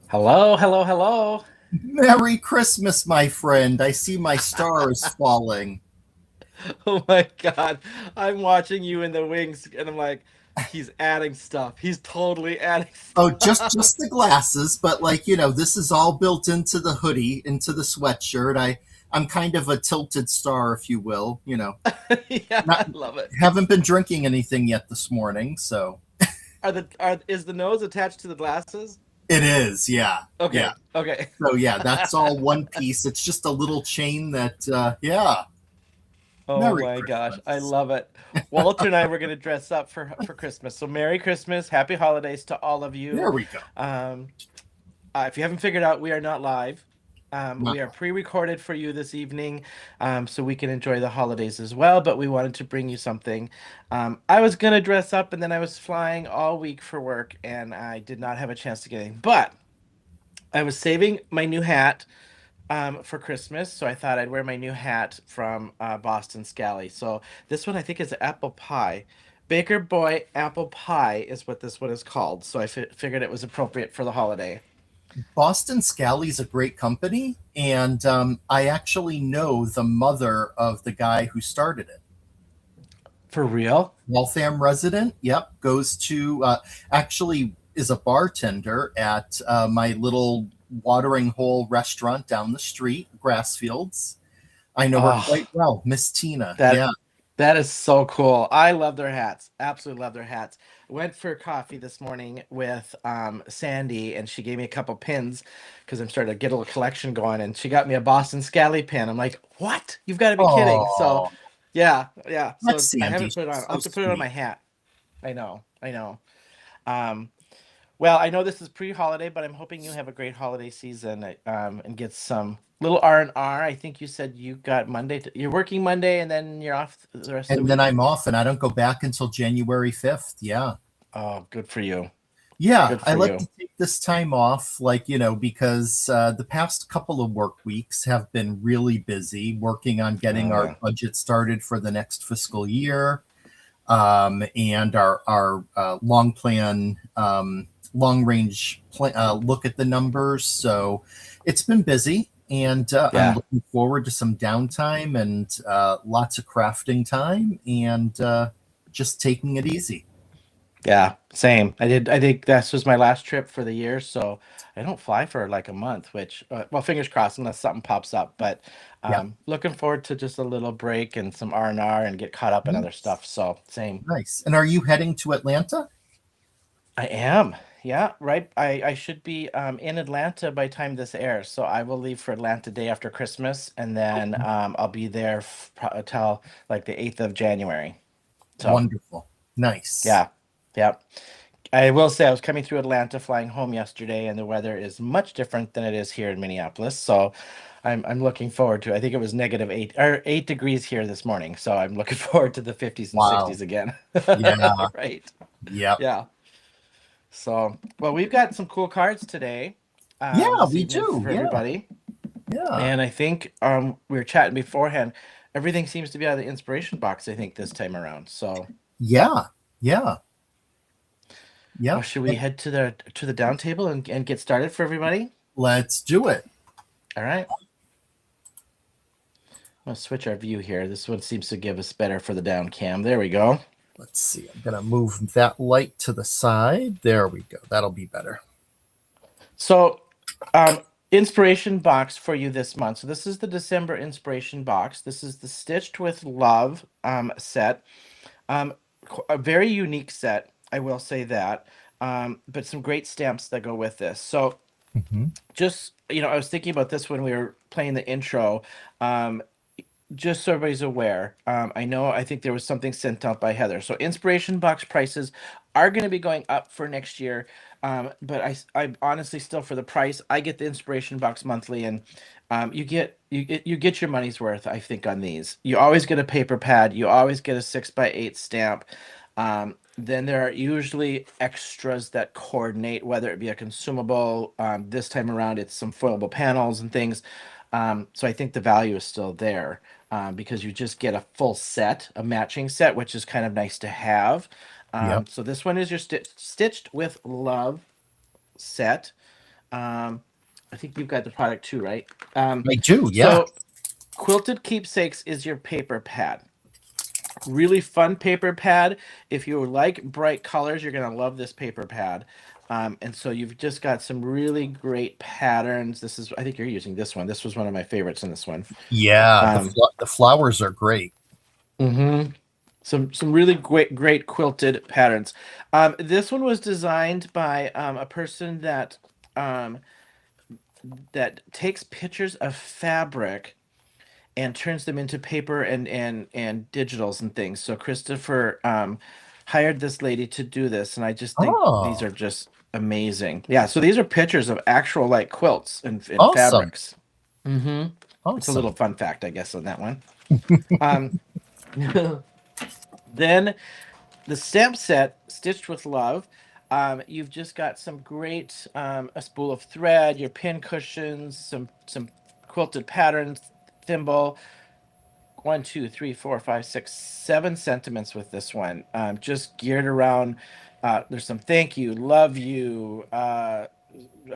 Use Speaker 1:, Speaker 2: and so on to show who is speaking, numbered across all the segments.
Speaker 1: Hello, hello, hello.
Speaker 2: Merry Christmas, my friend. I see my star is falling.
Speaker 1: Oh my God. I'm watching you in the wings and I'm like, he's adding stuff. He's totally adding
Speaker 2: Oh,
Speaker 1: stuff.
Speaker 2: just the glasses, but this is all built into the hoodie, into the sweatshirt. I'm kind of a tilted star, if you will.
Speaker 1: Yeah, I
Speaker 2: Not
Speaker 1: love it.
Speaker 2: haven't been drinking anything yet this morning, so
Speaker 1: Is the nose attached to the glasses?
Speaker 2: it is, yeah. Yeah.
Speaker 1: Okay, okay.
Speaker 2: So yeah, that's all one piece. It's just a little chain that yeah.
Speaker 1: Oh
Speaker 2: Merry
Speaker 1: my gosh, I
Speaker 2: Christmas.
Speaker 1: love it. Walter and I were gonna dress up for Christmas. So Merry Christmas, Happy Holidays to all of you.
Speaker 2: There we go.
Speaker 1: Um, if you haven't figured out, we are not live. We are
Speaker 2: Wow.
Speaker 1: pre-recorded for you this evening, so we can enjoy the holidays as well. But we wanted to bring you something. I was gonna dress up, and then I was flying all week for work, and I did not have a chance to get in. But I was saving my new hat for Christmas, so I thought I'd wear my new hat from Boston Scally. So this one I think is apple pie. Baker Boy apple pie is what this one is called. So I figured it was appropriate for the holiday.
Speaker 2: Boston Scally's a great company, and I actually know the mother of the guy who started it.
Speaker 1: For real?
Speaker 2: Waltham resident, yep, goes to actually is a bartender at my little watering hole restaurant down the street, Grassfields. I know her
Speaker 1: Oh,
Speaker 2: quite well, Miss Tina.
Speaker 1: that
Speaker 2: Yeah.
Speaker 1: that is so cool. I love their hats. Absolutely love their hats. Went for coffee this morning with Sandy, and she gave me a couple pins because I'm starting to get a little collection going. And she got me a Boston Scally pin. I'm like, what? You've got to be kidding. So,
Speaker 2: Oh,
Speaker 1: yeah, yeah.
Speaker 2: that's
Speaker 1: So I
Speaker 2: Sandy.
Speaker 1: haven't put it on.
Speaker 2: She's
Speaker 1: I'll
Speaker 2: so
Speaker 1: have to put it on my
Speaker 2: sweet.
Speaker 1: hat. I know, I know. Um, Well, I know this is pre-holiday, but I'm hoping you have a great holiday season, and get some little R&R. I think you said you got you're working Monday and then you're off the rest of the
Speaker 2: And then
Speaker 1: week.
Speaker 2: I'm off and I don't go back until January 5th. Yeah.
Speaker 1: Oh, good for you.
Speaker 2: Yeah,
Speaker 1: Good
Speaker 2: I
Speaker 1: for
Speaker 2: like
Speaker 1: you.
Speaker 2: to take this time off, like, because the past couple of work weeks have been really busy working on getting our
Speaker 1: Uh,
Speaker 2: budget started for the next fiscal year, and our long range look at the numbers. So it's been busy, and I'm
Speaker 1: yeah.
Speaker 2: looking forward to some downtime and lots of crafting time and just taking it easy.
Speaker 1: Yeah, same. I think this was my last trip for the year, so I don't fly for like a month, which, well, fingers crossed unless something pops up. But
Speaker 2: Yeah.
Speaker 1: looking forward to just a little break and some R&R and get caught up in other
Speaker 2: Nice.
Speaker 1: stuff. So same.
Speaker 2: Nice. And are you heading to Atlanta?
Speaker 1: I am. Yeah, right. I should be in Atlanta by time this airs, so I will leave for Atlanta day after Christmas, and then I'll be there till like the 8th of January. So
Speaker 2: Wonderful. Nice.
Speaker 1: yeah, yeah. I will say I was coming through Atlanta flying home yesterday, and the weather is much different than it is here in Minneapolis. So I'm looking forward to. I think it was -8 or 8 degrees here this morning, so I'm looking forward to the 50s and
Speaker 2: Wow.
Speaker 1: 60s again.
Speaker 2: Yeah.
Speaker 1: Right.
Speaker 2: Yep.
Speaker 1: Yeah. So, well, we've got some cool cards today,
Speaker 2: Yeah,
Speaker 1: this
Speaker 2: we
Speaker 1: evening
Speaker 2: do.
Speaker 1: for
Speaker 2: Yeah.
Speaker 1: everybody.
Speaker 2: Yeah.
Speaker 1: And I think we were chatting beforehand. Everything seems to be out of the inspiration box, I think, this time around. So,
Speaker 2: Yeah. Yeah.
Speaker 1: well,
Speaker 2: Yep.
Speaker 1: should we
Speaker 2: And
Speaker 1: head to the down table and get started for everybody?
Speaker 2: let's do it.
Speaker 1: All right. I'll switch our view here. This one seems to give us better for the down cam. There we go.
Speaker 2: Let's see. I'm going to move that light to the side. There we go. That'll be better.
Speaker 1: So, um, inspiration box for you this month. So this is the December inspiration box. This is the Stitched with Love set. Um, a very unique set, I will say that. But some great stamps that go with this. So
Speaker 2: Hmm.
Speaker 1: just, I was thinking about this when we were playing the intro. Um, just so everybody's aware, I think there was something sent out by Heather. So inspiration box prices are going to be going up for next year. But I honestly still for the price, I get the inspiration box monthly, and you get your money's worth. I think on these, you always get a paper pad, you always get a 6x8 stamp. Then there are usually extras that coordinate, whether it be a consumable. This time around, it's some foilable panels and things. So I think the value is still there, because you just get a full set, a matching set, which is kind of nice to have.
Speaker 2: Yep.
Speaker 1: So this one is your Stitched with Love set. Um, I think you've got the product too, right?
Speaker 2: I do. Yeah.
Speaker 1: So Quilted Keepsakes is your paper pad. Really fun paper pad. If you like bright colors, you're gonna love this paper pad. And so you've just got some really great patterns. I think you're using this one. This was one of my favorites in this one.
Speaker 2: Yeah.
Speaker 1: Um,
Speaker 2: The flowers are great.
Speaker 1: mhm. Some really great quilted patterns. This one was designed by a person um, that takes pictures of fabric and turns them into paper and digitals and things. So Christopher hired this lady to do this, and I just think these
Speaker 2: Oh,
Speaker 1: are just amazing. Yeah, so these are pictures of actual like quilts and
Speaker 2: awesome.
Speaker 1: fabrics. Mm-hmm. It's a little
Speaker 2: Awesome.
Speaker 1: fun fact, I guess, on that one. Um, then the stamp set, Stitched with Love. You've just got some great a spool of thread, your pin cushions, some quilted patterns, thimble. One, two, three, four, five, six, 7 sentiments with this one. Just geared around. There's some thank you, love you, a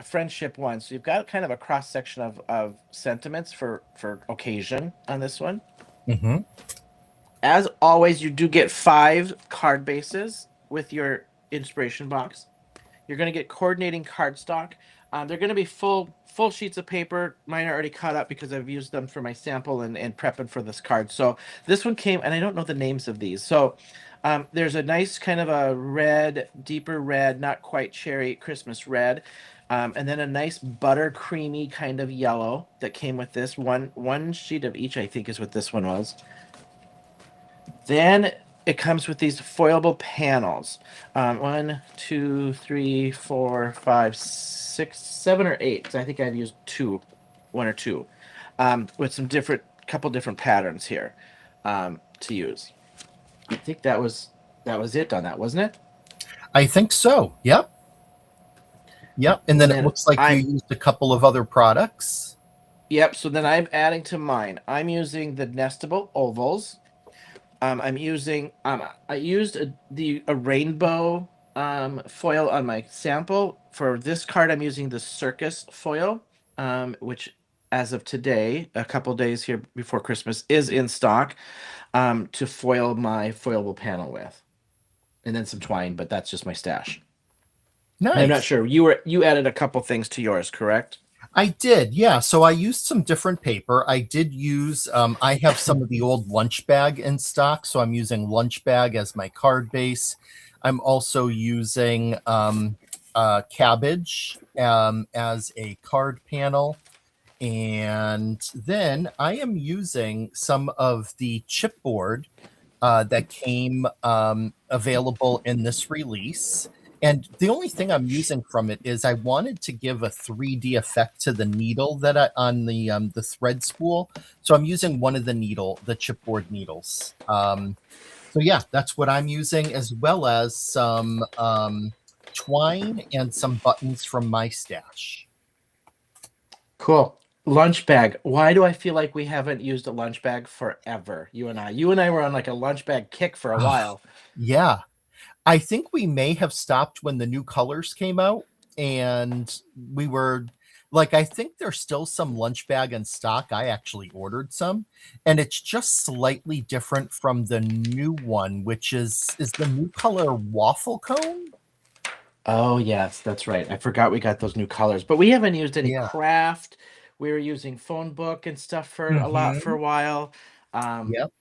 Speaker 1: friendship one. So you've got kind of a cross section of sentiments for occasion on this one.
Speaker 2: Hmm.
Speaker 1: As always, you do get 5 card bases with your inspiration box. You're going to get coordinating cardstock. They're going to be full sheets of paper. Mine are already cut up because I've used them for my sample and prepping for this card. So this one came, and I don't know the names of these. So there's a nice kind of a red, deeper red, not quite cherry Christmas red. And then a nice butter creamy kind of yellow that came with this one sheet of each, I think, is what this one was. Then it comes with these foilable panels. One, two, three, four, five, six, seven, or eight. 'Cause I think I've used two, one or two, with some different, couple different patterns here, to use. I think that was it on that, wasn't it?
Speaker 2: I think so. Yep. Yep. And then
Speaker 1: And
Speaker 2: it
Speaker 1: then
Speaker 2: looks like you
Speaker 1: I'm
Speaker 2: used a couple of other products.
Speaker 1: Yep. So then I'm adding to mine. I'm using the nestable ovals. I'm using I used a rainbow foil on my sample. For this card, I'm using the circus foil, which as of today, a couple days here before Christmas, is in stock, to foil my foilable panel with, and then some twine, but that's just my stash. And I'm not
Speaker 2: Nice.
Speaker 1: sure. You added a couple things to yours, correct?
Speaker 2: I did, yeah. So I used some different paper. I did use, I have some of the old lunch bag in stock. So I'm using lunch bag as my card base. I'm also using cabbage as a card panel. And then I am using some of the chipboard that came available in this release. And the only thing I'm using from it is I wanted to give a 3D effect to the needle that on the thread spool. So I'm using one of the chipboard needles. So yeah, that's what I'm using, as well as some twine and some buttons from my stash.
Speaker 1: Cool. Lunch bag. Why do I feel like we haven't used a lunch bag forever? You and I. You and I were on like a lunch bag kick for a while.
Speaker 2: Yeah, I think we may have stopped when the new colors came out, and we were like, I think there's still some lunch bag in stock. I actually ordered some, and it's just slightly different from the new one, which is the new color waffle cone.
Speaker 1: Oh, yes, that's right. I forgot we got those new colors, but we haven't used any
Speaker 2: Yeah.
Speaker 1: craft. We were using phone book and stuff for a lot for
Speaker 2: Hmm.
Speaker 1: a while. Um,
Speaker 2: Yep.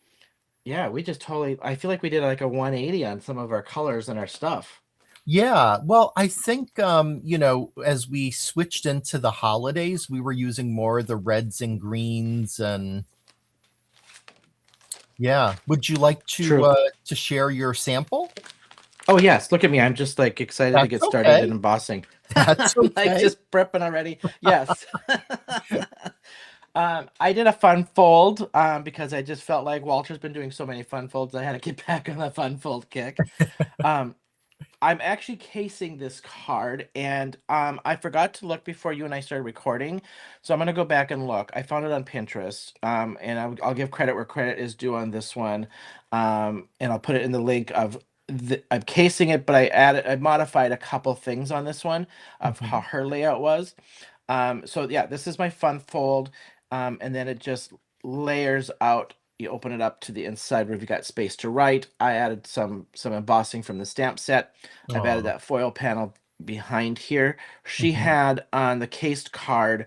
Speaker 1: yeah, we just totally, I feel like we did like a 180 on some of our colors and our stuff.
Speaker 2: Yeah. Well, I think as we switched into the holidays, we were using more of the reds and greens, and yeah. Would you like
Speaker 1: True.
Speaker 2: to share your sample?
Speaker 1: Oh, yes, look at me. I'm just like excited to
Speaker 2: That's
Speaker 1: get started in
Speaker 2: okay.
Speaker 1: embossing.
Speaker 2: That's
Speaker 1: I'm like
Speaker 2: okay.
Speaker 1: just prepping already. Yes. I did a fun fold because I just felt like Walter's been doing so many fun folds. I had to get back on the fun fold kick. Um, I'm actually casing this card, and I forgot to look before you and I started recording, so I'm gonna go back and look. I found it on Pinterest, and I'll give credit where credit is due on this one, and I'll put it in the link of I'm casing it, but I modified a couple things on this one of how
Speaker 2: Mhm.
Speaker 1: her layout was. So yeah, this is my fun fold, and then it just layers out. You open it up to the inside where you've got space to write. I added some embossing from the stamp set. I've added
Speaker 2: Aw.
Speaker 1: that foil panel behind here. She
Speaker 2: Mhm.
Speaker 1: had on the cased card,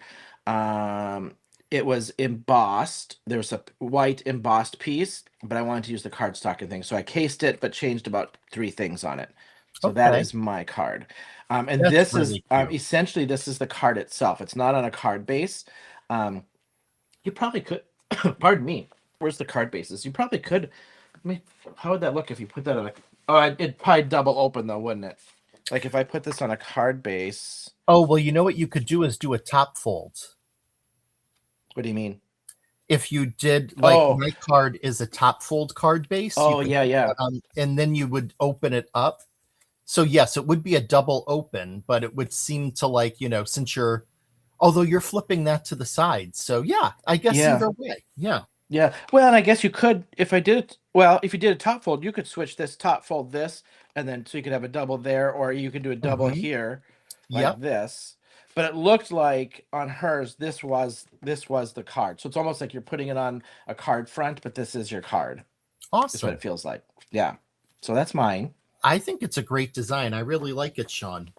Speaker 1: it was embossed. There was a white embossed piece, but I wanted to use the cardstock and things, so I cased it, but changed about three things on it. So that
Speaker 2: Okay.
Speaker 1: is my card. And
Speaker 2: That's
Speaker 1: this is
Speaker 2: really cute.
Speaker 1: essentially this is the card itself. It's not on a card base. Um, you probably could, pardon me. Where's the card bases? You probably could. I mean, how would that look if you put that on a? Oh, it'd probably double open though, wouldn't it? Like if I put this on a card base.
Speaker 2: Oh, well, you know what you could do is do a top fold.
Speaker 1: What do you mean?
Speaker 2: If you did, like,
Speaker 1: Oh,
Speaker 2: my card is a top fold card base, you
Speaker 1: oh
Speaker 2: could
Speaker 1: yeah,
Speaker 2: put
Speaker 1: yeah,
Speaker 2: that on, and then you would open it up. So yes, it would be a double open, but it would seem to, like, since although you're flipping that to the side. So yeah, I guess
Speaker 1: yeah,
Speaker 2: either way. Yeah.
Speaker 1: yeah. Well, and I guess you could if I did it. Well, if you did a top fold, you could switch this top fold this, and then so you could have a double there, or you could do a double
Speaker 2: Hmm.
Speaker 1: here, like
Speaker 2: Yep.
Speaker 1: this. But it looked like on hers, this was the card. So it's almost like you're putting it on a card front, but this is your card. Is what
Speaker 2: Awesome.
Speaker 1: it feels like. Yeah. So that's mine.
Speaker 2: I think it's a great design. I really like it, Sean.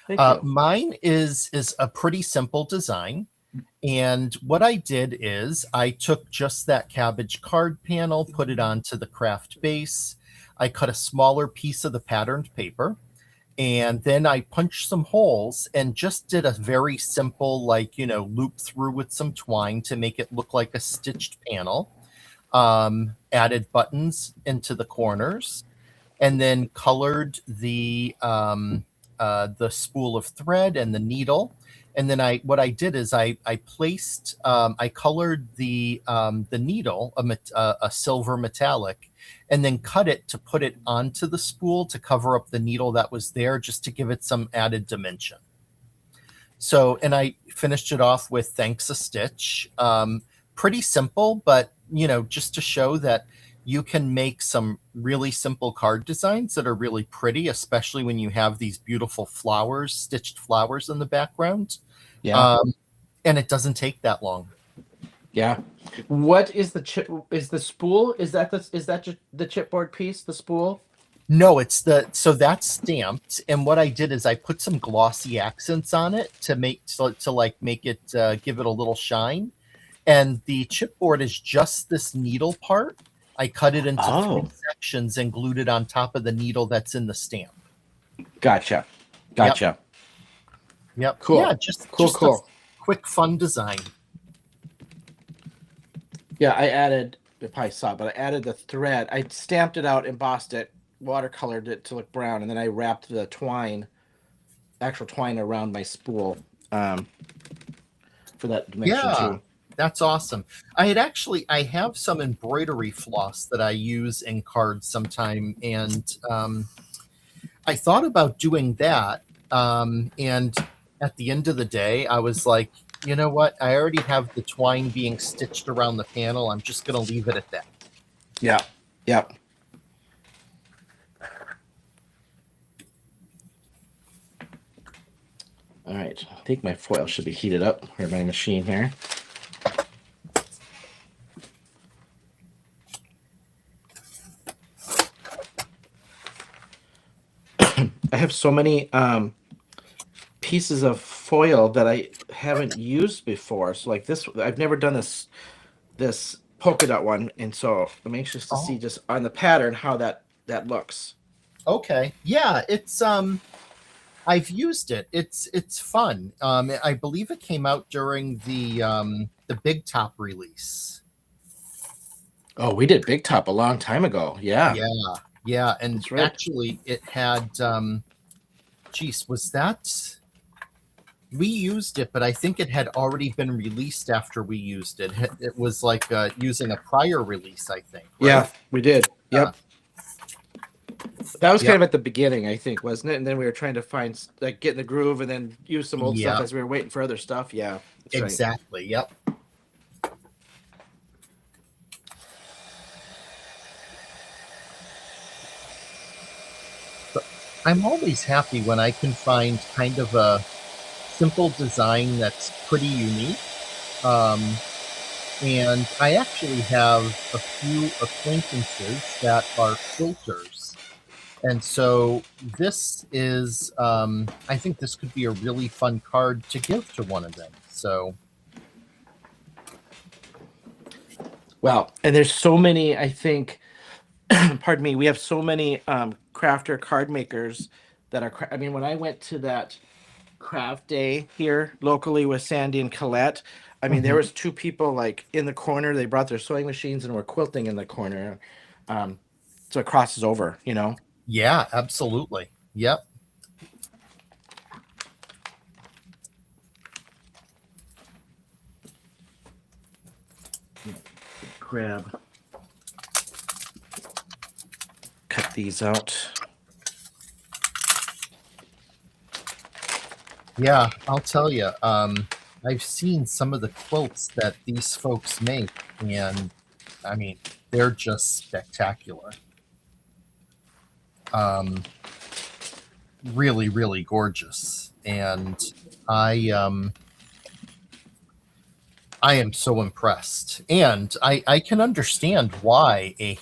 Speaker 1: Thank you.
Speaker 2: Mine is a pretty simple design. And what I did is I took just that cabbage card panel, put it onto the craft base. I cut a smaller piece of the patterned paper, and then I punched some holes and just did a very simple, like, loop through with some twine to make it look like a stitched panel. added buttons into the corners, and then colored the spool of thread and the needle. And then what I did is I placed I colored the needle a silver metallic, and then cut it to put it onto the spool to cover up the needle that was there, just to give it some added dimension. So, and I finished it off with "Thanks a Stitch." Pretty simple, but just to show that you can make some really simple card designs that are really pretty, especially when you have these beautiful flowers, stitched flowers in the background.
Speaker 1: Yeah.
Speaker 2: Um, and it doesn't take that long.
Speaker 1: Yeah. What is the chip? Is the spool? Is that just the chipboard piece? The spool?
Speaker 2: No, so that's stamped, and what I did is I put some glossy accents on it to like make it give it a little shine. And the chipboard is just this needle part. I cut it into three
Speaker 1: Oh,
Speaker 2: sections and glued it on top of the needle that's in the stamp.
Speaker 1: gotcha.
Speaker 2: Yep,
Speaker 1: Gotcha.
Speaker 2: yep, yeah,
Speaker 1: Cool. Cool.
Speaker 2: just a
Speaker 1: Cool.
Speaker 2: quick fun design.
Speaker 1: Yeah, I added. You probably saw, but I added the thread. I stamped it out, embossed it, watercolored it to look brown, and then I wrapped the actual twine around my spool, um, for that dimension
Speaker 2: Yeah,
Speaker 1: too.
Speaker 2: that's awesome. I have some embroidery floss that I use in cards sometime, and I thought about doing that. And at the end of the day, I was like, you know what? I already have the twine being stitched around the panel. I'm just going to leave it at that.
Speaker 1: Yeah. Yep. All right. I think my foil should be heated up or my machine here. I have so many pieces of foil that I haven't used before. So like this, I've never done this polka dot one, and so I'm anxious to see
Speaker 2: Oh,
Speaker 1: just on the pattern how that looks.
Speaker 2: okay. Yeah, it's I've used it. It's fun. I believe it came out during the Big Top release.
Speaker 1: Oh, we did Big Top a long time ago. Yeah,
Speaker 2: Yeah, yeah, and
Speaker 1: that's right.
Speaker 2: actually it had geez, was that we used it, but I think it had already been released after we used it. It was like using a prior release, I think, right?
Speaker 1: Yeah, we did.
Speaker 2: Yeah,
Speaker 1: Yep. That was kind
Speaker 2: yep,
Speaker 1: of at the beginning, I think, wasn't it? And then we were trying to find like get in the groove and then use some old stuff
Speaker 2: yep,
Speaker 1: as we were waiting for other stuff. Yeah, that's right.
Speaker 2: exactly. Yep. But I'm always happy when I can find kind of a simple design that's pretty unique. Um, and I actually have a few acquaintances that are quilters. And so I think this could be a really fun card to give to one of them. So,
Speaker 1: Well, and there's so many, I think, pardon me, we have so many crafter card makers that are, I mean, when I went to that craft day here locally with Sandy and Colette, I mean, there
Speaker 2: mhm.
Speaker 1: was two people like in the corner. They brought their sewing machines and were quilting in the corner. Um, so it crosses over, you know.
Speaker 2: Yeah, absolutely. Yep.
Speaker 1: Grab, cut these out.
Speaker 2: Yeah, I'll tell you. I've seen some of the quilts that these folks make, and I mean, they're just spectacular. Um, really, really gorgeous. And I, um, I am so impressed, and I can understand why a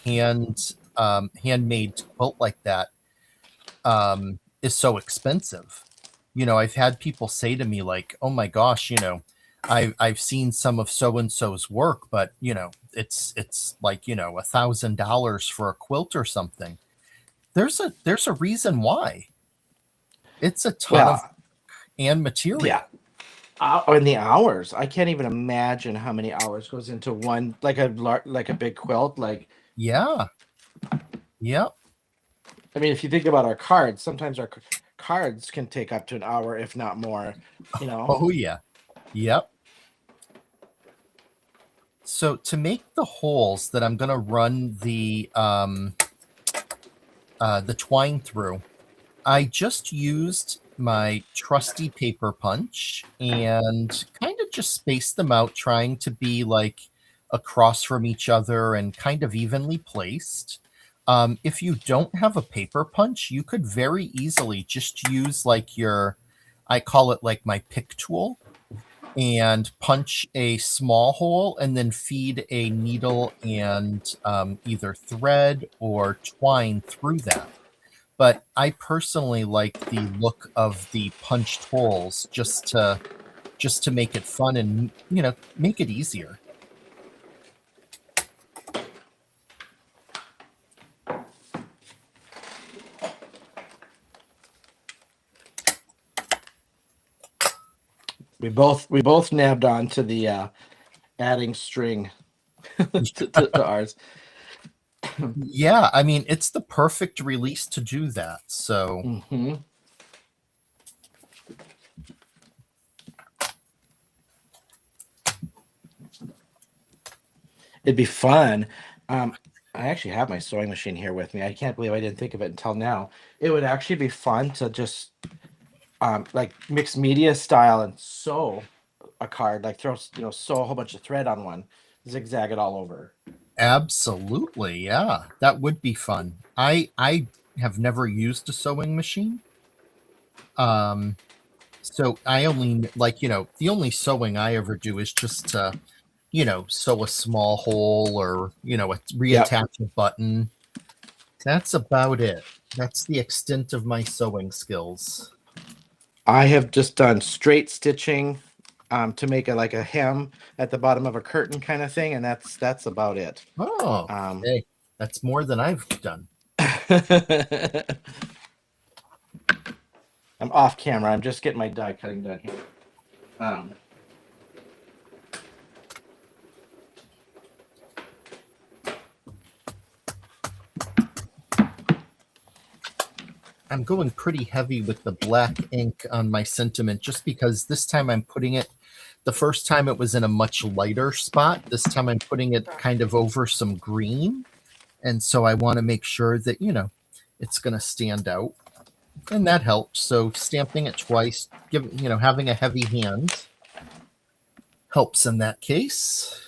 Speaker 2: handmade quilt like that is so expensive. I've had people say to me like, "Oh my gosh, I've seen some of so and so's work, but it's like $1,000 for a quilt or something." There's a reason why. It's a ton of
Speaker 1: Well,
Speaker 2: and
Speaker 1: yeah,
Speaker 2: material.
Speaker 1: in the hours, I can't even imagine how many hours goes into one, like like a big quilt. Like,
Speaker 2: Yeah. Yep.
Speaker 1: I mean, if you think about our cards, sometimes our cards can take up to an hour, if not more. You know.
Speaker 2: Oh yeah. Yep. So to make the holes that I'm going to run the twine through, I just used my trusty paper punch and kind of just spaced them out, trying to be like across from each other and kind of evenly placed. If you don't have a paper punch, you could very easily just use like I call it like my pick tool, and punch a small hole and then feed a needle and either thread or twine through that. But I personally like the look of the punched holes just to make it fun and make it easier.
Speaker 1: We both nabbed on to the adding string to ours.
Speaker 2: Yeah, I mean it's the perfect release to do that. So
Speaker 1: Hmm. It'd be fun. I actually have my sewing machine here with me. I can't believe I didn't think of it until now. It would actually be fun to just like mixed media style and sew a card, like sew a whole bunch of thread on one, zigzag it all over.
Speaker 2: absolutely, yeah, that would be fun. I have never used a sewing machine. Um so I only the only sewing I ever do is just to sew a small hole or
Speaker 1: Yep.
Speaker 2: reattach a button. That's about it. That's the extent of my sewing skills.
Speaker 1: I have just done straight stitching to make a like a hem at the bottom of a curtain kind of thing, and that's about it.
Speaker 2: Oh,
Speaker 1: Um,
Speaker 2: hey, that's more than I've done.
Speaker 1: I'm off camera. I'm just getting my die cutting done here. Um,
Speaker 2: I'm going pretty heavy with the black ink on my sentiment just because this time I'm putting it, the first time it was in a much lighter spot. This time I'm putting it kind of over some green. And so I want to make sure that, it's going to stand out. And that helps. So stamping it twice, having a heavy hand helps in that case.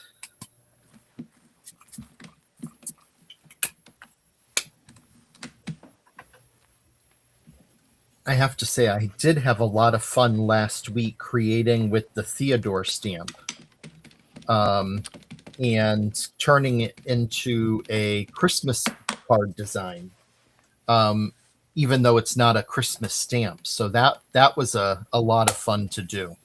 Speaker 2: I have to say, I did have a lot of fun last week creating with the Theodore stamp, um, and turning it into a Christmas card design, um, even though it's not a Christmas stamp. So that was a lot of fun to do.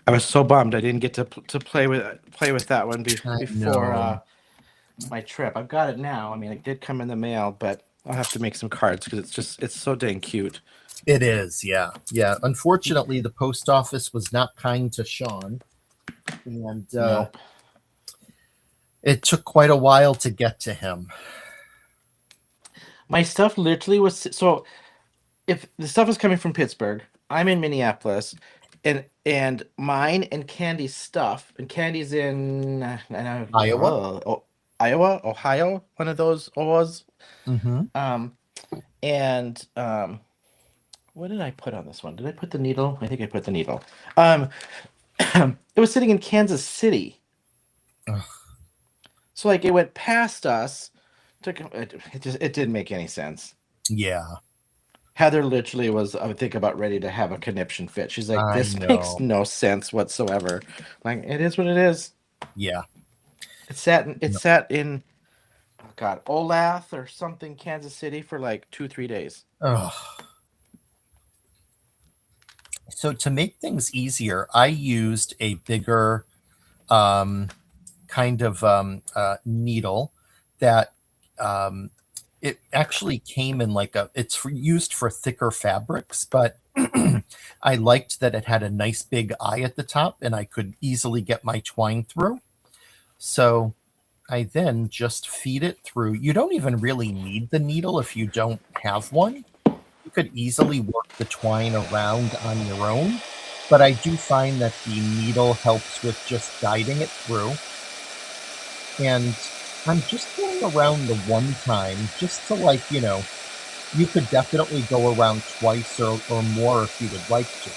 Speaker 1: I was so bummed I didn't get to play with that one
Speaker 2: I
Speaker 1: before
Speaker 2: know.
Speaker 1: my trip. I've got it now. I mean, it did come in the mail, but I'll have to make some cards because it's so dang cute.
Speaker 2: It is, yeah. Yeah. Unfortunately, the post office was not kind to Shawn, and
Speaker 1: Nope.
Speaker 2: it took quite a while to get to him.
Speaker 1: My stuff literally was so if the stuff is coming from Pittsburgh, I'm in Minneapolis, and mine and Candy's stuff, and Candy's in
Speaker 2: Iowa?
Speaker 1: Iowa, Ohio, one of those O's.
Speaker 2: Mm-hmm.
Speaker 1: Um, and what did I put on this one? Did I put the needle? I think I put the needle. Um, it was sitting in Kansas City, so like it went past us. It didn't make any sense.
Speaker 2: Yeah,
Speaker 1: Heather literally was, I would think about ready to have a conniption fit. She's like,
Speaker 2: I
Speaker 1: "This makes
Speaker 2: know.
Speaker 1: no sense whatsoever." Like, it is what it is.
Speaker 2: Yeah.
Speaker 1: It
Speaker 2: No.
Speaker 1: sat in, oh God, Olathe or something, Kansas City for like 2, 3 days.
Speaker 2: Ugh. So to make things easier, I used a bigger um, kind of needle that it actually came in like it's used for thicker fabrics, but I liked that it had a nice big eye at the top and I could easily get my twine through. So I then just feed it through. You don't even really need the needle if you don't have one. You could easily work the twine around on your own, but I do find that the needle helps with just guiding it through. And I'm just going around the one time just to, like, you could definitely go around twice or more if you would like to.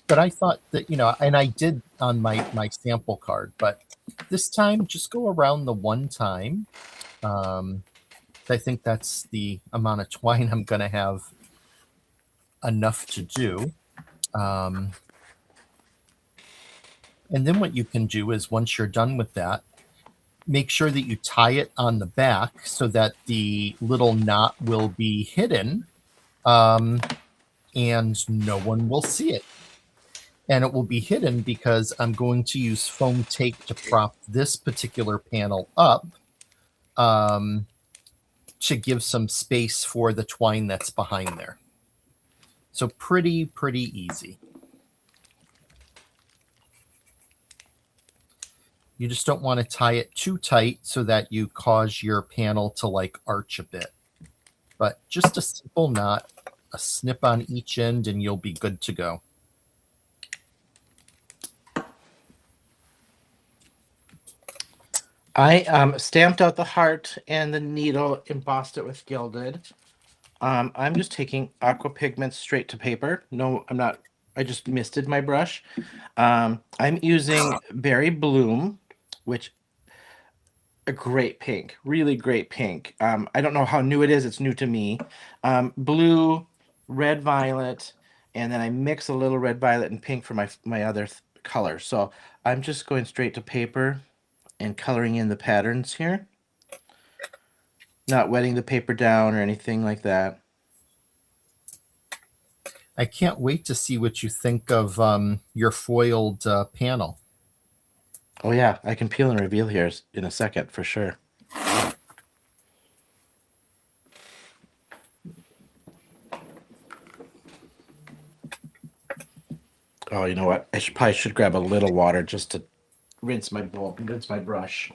Speaker 2: But I thought that, and I did on my sample card, but this time just go around the one time. Um, I think that's the amount of twine I'm going to have enough to do. Um, and then what you can do is once you're done with that, make sure that you tie it on the back so that the little knot will be hidden, um, and no one will see it. And it will be hidden because I'm going to use foam tape to prop this particular panel up, um, to give some space for the twine that's behind there. So pretty easy. You just don't want to tie it too tight so that you cause your panel to like arch a bit. But just a simple knot, a snip on each end, and you'll be good to go.
Speaker 1: I stamped out the heart and the needle, embossed it with gilded. I'm just taking aqua pigments straight to paper. No, I'm not. I just misted my brush. I'm using Berry Bloom, which a great pink, really great pink. I don't know how new it is. It's new to me. Blue, red, violet, and then I mix a little red, violet, and pink for my other color. So I'm just going straight to paper and coloring in the patterns here. Not wetting the paper down or anything like that.
Speaker 2: I can't wait to see what you think of your foiled panel.
Speaker 1: Oh yeah, I can peel and reveal here in a second for sure. Oh, you know what? Probably should grab a little water just to rinse my bowl, rinse my brush.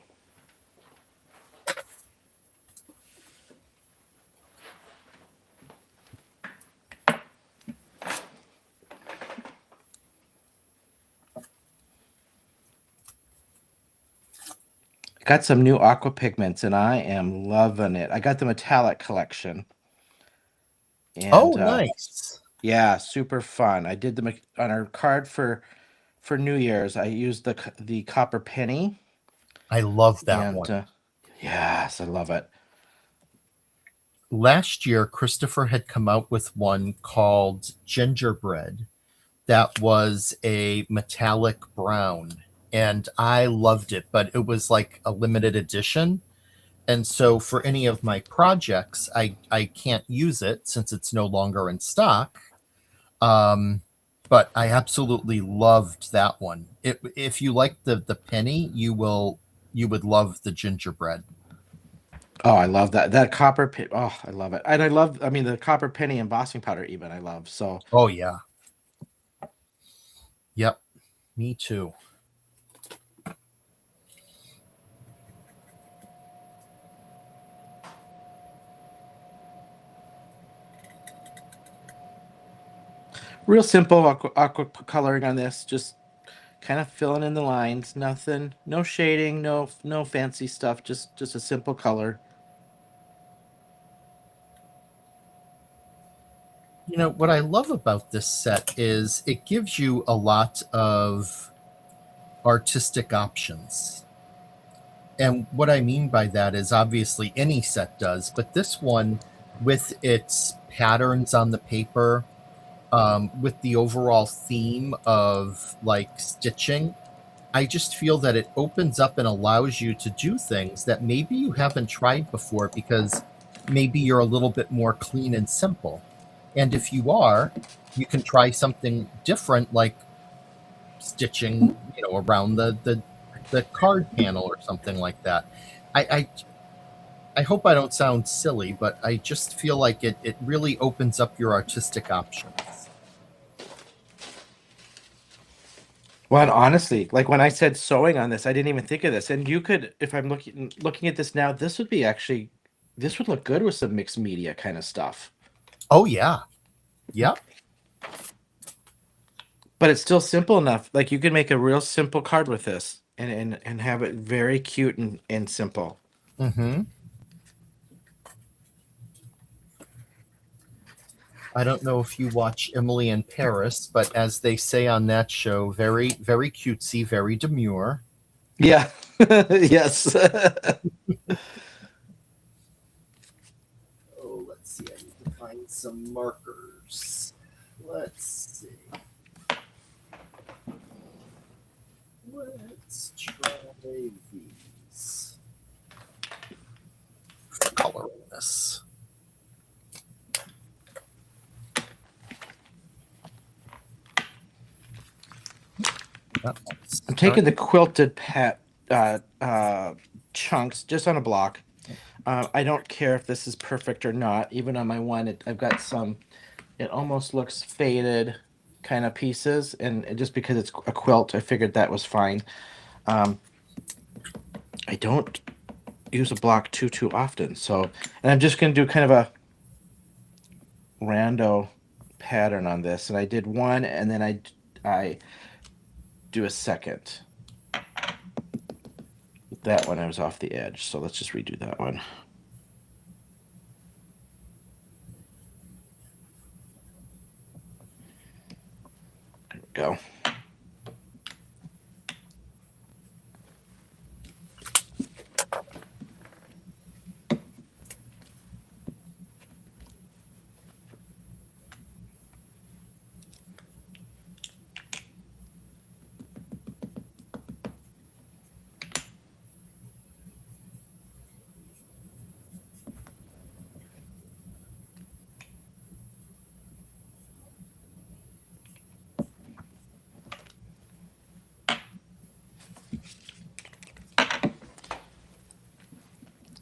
Speaker 1: I got some new aqua pigments and I am loving it. I got the metallic collection.
Speaker 2: Oh,
Speaker 1: And
Speaker 2: nice.
Speaker 1: yeah, super fun. I did them on our card for New Year's. I used the copper penny
Speaker 2: I love that
Speaker 1: and
Speaker 2: one.
Speaker 1: yes, I love it.
Speaker 2: Last year, Christopher had come out with one called Gingerbread that was a metallic brown. And I loved it, but it was like a limited edition. And so for any of my projects, I can't use it since it's no longer in stock. Um, but I absolutely loved that one. If you like the penny, you would love the gingerbread.
Speaker 1: Oh, I love that copper pin. Oh, I love it. And I mean the copper penny embossing powder even I love. So
Speaker 2: Oh yeah. Yep. Me too.
Speaker 1: real simple aqua coloring on this. Just kind of filling in the lines. Nothing, no shading, no fancy stuff. Just a simple color.
Speaker 2: You know, what I love about this set is it gives you a lot of artistic options. And what I mean by that is obviously any set does, but this one, with its patterns on the paper, with the overall theme of like stitching, I just feel that it opens up and allows you to do things that maybe you haven't tried before because maybe you're a little bit more clean and simple. And if you are, you can try something different like stitching, around the card panel or something like that. I I hope I don't sound silly, but I just feel like it really opens up your artistic options.
Speaker 1: Well, and honestly, like when I said sewing on this, I didn't even think of this. And you could, if I'm looking at this now, this would be actually, this would look good with some mixed media kind of stuff.
Speaker 2: Oh yeah, yep.
Speaker 1: But it's still simple enough. Like you could make a real simple card with this and have it very cute and simple.
Speaker 2: Mm-hmm. I don't know if you watch Emily in Paris, but as they say on that show, very very cutesy, very demure.
Speaker 1: Yeah. Yes.
Speaker 2: Oh, let's see. I need to find some markers. Let's see. Let's try these. Coloring this.
Speaker 1: I'm
Speaker 2: All
Speaker 1: taking the quilted pet chunks just on a block. I don't care if this is perfect or not. Even on my one, I've got some. It almost looks faded kind of pieces, and just because it's a quilt, I figured that was fine. Um, I don't use a block too often, so and I'm just gonna do kind of a rando pattern on this, and I did one, and then I do a second. That one I was off the edge, so let's just redo that one. There we go.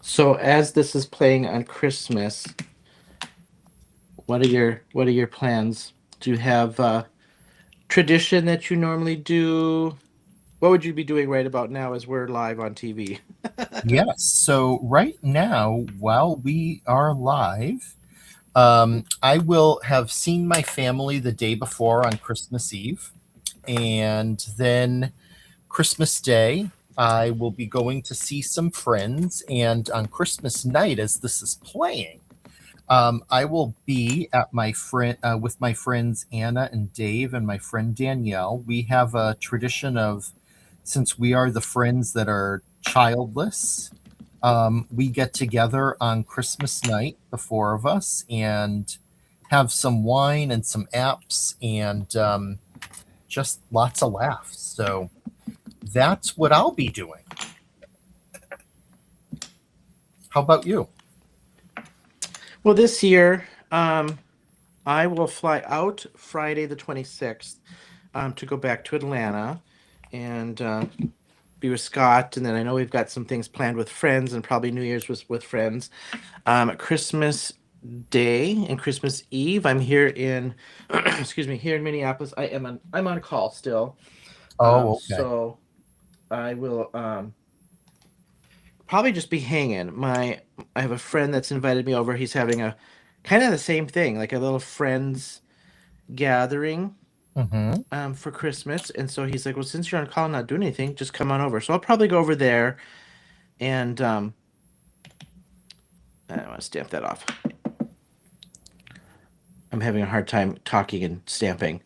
Speaker 1: So as this is playing on Christmas, what are your plans? Do you have tradition that you normally do? What would you be doing right about now as we're live on TV?
Speaker 2: Yes. So right now, while we are live, I will have seen my family the day before on Christmas Eve, and then Christmas Day, I will be going to see some friends. And on Christmas night, as this is playing, I will be at my friend with my friends Anna and Dave and my friend Danielle. We have a tradition of, since we are the friends that are childless, we get together on Christmas night, the four of us, and have some wine and some apps and just lots of laughs. So that's what I'll be doing. How about you?
Speaker 1: Well, this year, I will fly out Friday the 26th to go back to Atlanta and be with Scott. And then I know we've got some things planned with friends and probably New Year's with friends. Christmas Day and Christmas Eve, I'm here in, excuse me, here in Minneapolis. I'm on call still.
Speaker 2: Oh, okay.
Speaker 1: So I will probably just be hanging. I have a friend that's invited me over. He's having a kind of the same thing, like a little friends gathering
Speaker 2: Mm-hmm.
Speaker 1: for Christmas. And so he's like, "Well, since you're on call and not doing anything, just come on over." So I'll probably go over there and I want to stamp that off. I'm having a hard time talking and stamping.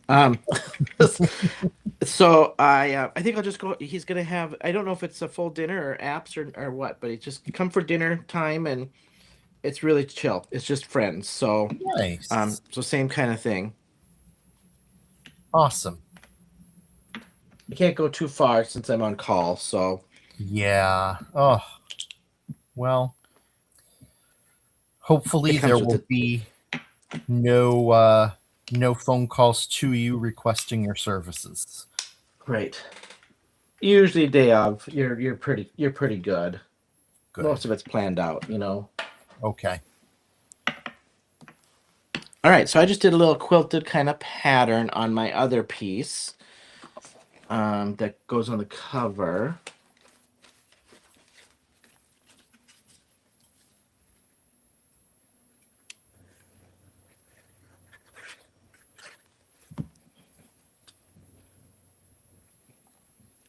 Speaker 1: So I think I'll just go. He's gonna have, I don't know if it's a full dinner or apps or what, but it's just come for dinner time and it's really chill. It's just friends. So
Speaker 2: Nice.
Speaker 1: so same kind of thing.
Speaker 2: Awesome.
Speaker 1: I can't go too far since I'm on call. So
Speaker 2: Yeah. Oh, well,
Speaker 1: it
Speaker 2: hopefully there
Speaker 1: comes with
Speaker 2: will
Speaker 1: it.
Speaker 2: be no no phone calls to you requesting your services.
Speaker 1: Great. Usually day of, you're pretty good.
Speaker 2: good.
Speaker 1: Most of it's planned out, you know.
Speaker 2: Okay.
Speaker 1: All right, so I just did a little quilted kind of pattern on my other piece that goes on the cover.